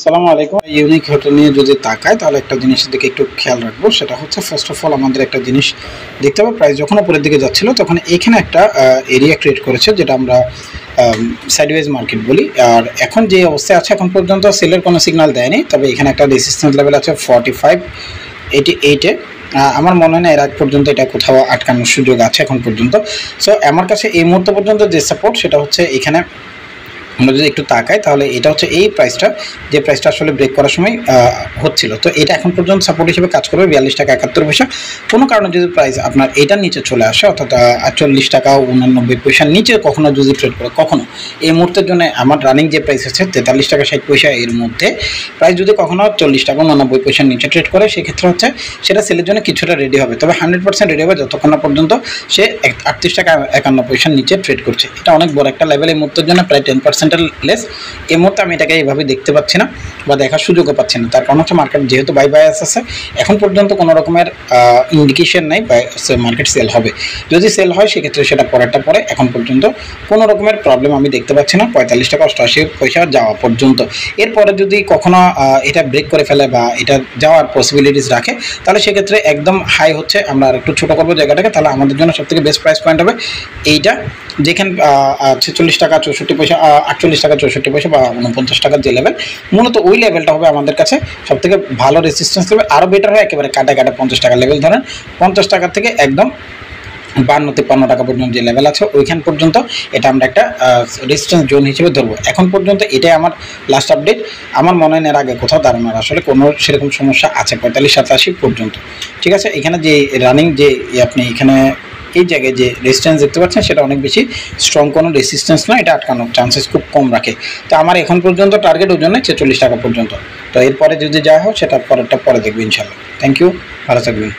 সালামু আলাইকুম। Unique hotel নিয়ে যদি তাকায় তাহলে একটা জিনিসের দিকে একটু খেয়াল রাখবো, সেটা হচ্ছে ফার্স্ট অফ অল আমাদের একটা জিনিস দেখতে হবে। প্রাইস যখন উপরের দিকে যাচ্ছিল তখন এখানে একটা এরিয়া ক্রিয়েট করেছে, যেটা আমরা সাইডওয়েজ মার্কেট বলি। আর এখন যে অবস্থায় আছে, এখন পর্যন্ত সেলের কোনো সিগন্যাল দেয়নি, তবে এখানে একটা রেজিস্ট্যান্স লেভেল আছে 4588-এ। আমার মনে হয় না এর আগ পর্যন্ত এটা কোথাও আটকানোর সুযোগ আছে এখন পর্যন্ত। সো আমার কাছে এই মুহূর্ত পর্যন্ত যে সাপোর্ট, সেটা হচ্ছে এখানে আমরা যদি একটু তাকাই তাহলে এটা হচ্ছে এই প্রাইসটা, যে প্রাইসটা আসলে ব্রেক করার সময় হচ্ছিল। তো এটা এখন পর্যন্ত সাপোর্ট হিসেবে কাজ করবে 42 টাকা 71 পয়সা। কোনো কারণে যদি প্রাইস আপনার এটার নিচে চলে আসে, অর্থাৎ 48 টাকা 89 পয়সার নিচে কখনো যদি ট্রেড করে, কখনো এই মুহূর্তের জন্য আমার রানিং যে প্রাইস আছে 43 টাকা 60 পয়সা, এর মধ্যে প্রাইস যদি কখনো 40 টাকা 89 পয়সার নিচে ট্রেড করে, সেক্ষেত্রে হচ্ছে সেটা সেলের জন্য কিছুটা রেডি হবে। তবে 100% রেডি হবে যতক্ষণ না পর্যন্ত সে 38 টাকা 51 পয়সার নিচে ট্রেড করছে। এটা অনেক বড় একটা লেভেল এই মুহূর্তের জন্য, প্রায় 10% লেস। এই মুহূর্তে আমি এটাকে এইভাবে দেখতে পাচ্ছি না বা দেখার সুযোগও পাচ্ছি না। তার কারণ হচ্ছে মার্কেট যেহেতু বায়াস আছে, এখন পর্যন্ত কোনো রকমের ইন্ডিকেশন নাই মার্কেট সেল হবে। যদি সেল হয় সেক্ষেত্রে সেটা পরেরটা পরে, এখন পর্যন্ত কোনো রকমের প্রবলেম আমি দেখতে পাচ্ছি না 45 টাকা 88 পয়সা যাওয়া পর্যন্ত। এরপরে যদি কখনো এটা ব্রেক করে ফেলে বা এটা যাওয়ার পসিবিলিটিস রাখে, তাহলে সেক্ষেত্রে একদম হাই হচ্ছে, আমরা আর একটু ছোটো করবো জায়গাটাকে, তাহলে আমাদের জন্য সবথেকে বেস্ট প্রাইস পয়েন্ট হবে এইটা, যেখানে 46 টাকা 64 পয়সা, 48 টাকা 64 পয়সা বা 49 টাকার যে লেভেল, মূলত ওই লেভেলটা হবে আমাদের কাছে সবথেকে ভালো রেসিস্ট্যান্স লেভেল। আরও বেটার হয় একেবারে কাটা 50 টাকার লেভেল ধরেন, 50 টাকা থেকে একদম 52-53 টাকা পর্যন্ত যে লেভেল আছে ওইখান পর্যন্ত এটা আমরা একটা রেজিস্ট্যান্স জোন হিসেবে ধরবো। এখন পর্যন্ত এটাই আমার লাস্ট আপডেট। আমার মনে হয় এর আগে কোথাও দাঁড়ানোর আসলে কোনো সেরকম সমস্যা আছে 45-87 পর্যন্ত। ঠিক আছে, এখানে যে রানিং যে আপনি এখানে এই জায়গায় যে রেজিস্ট্যান্স দেখতে পাচ্ছেন, সেটা অনেক বেশি স্ট্রং কোনো রেজিস্ট্যান্স না, এটা আটকানোর চান্সেস খুব কম রাখে। তো আমার এখন পর্যন্ত টার্গেট ওই জন্য 46 টাকা পর্যন্ত। তো এরপরে যদি যা হয় সেটা পরেরটা পরে দেখবো ইনশাল্লাহ। থ্যাংক ইউ, ভালো থাকবেন।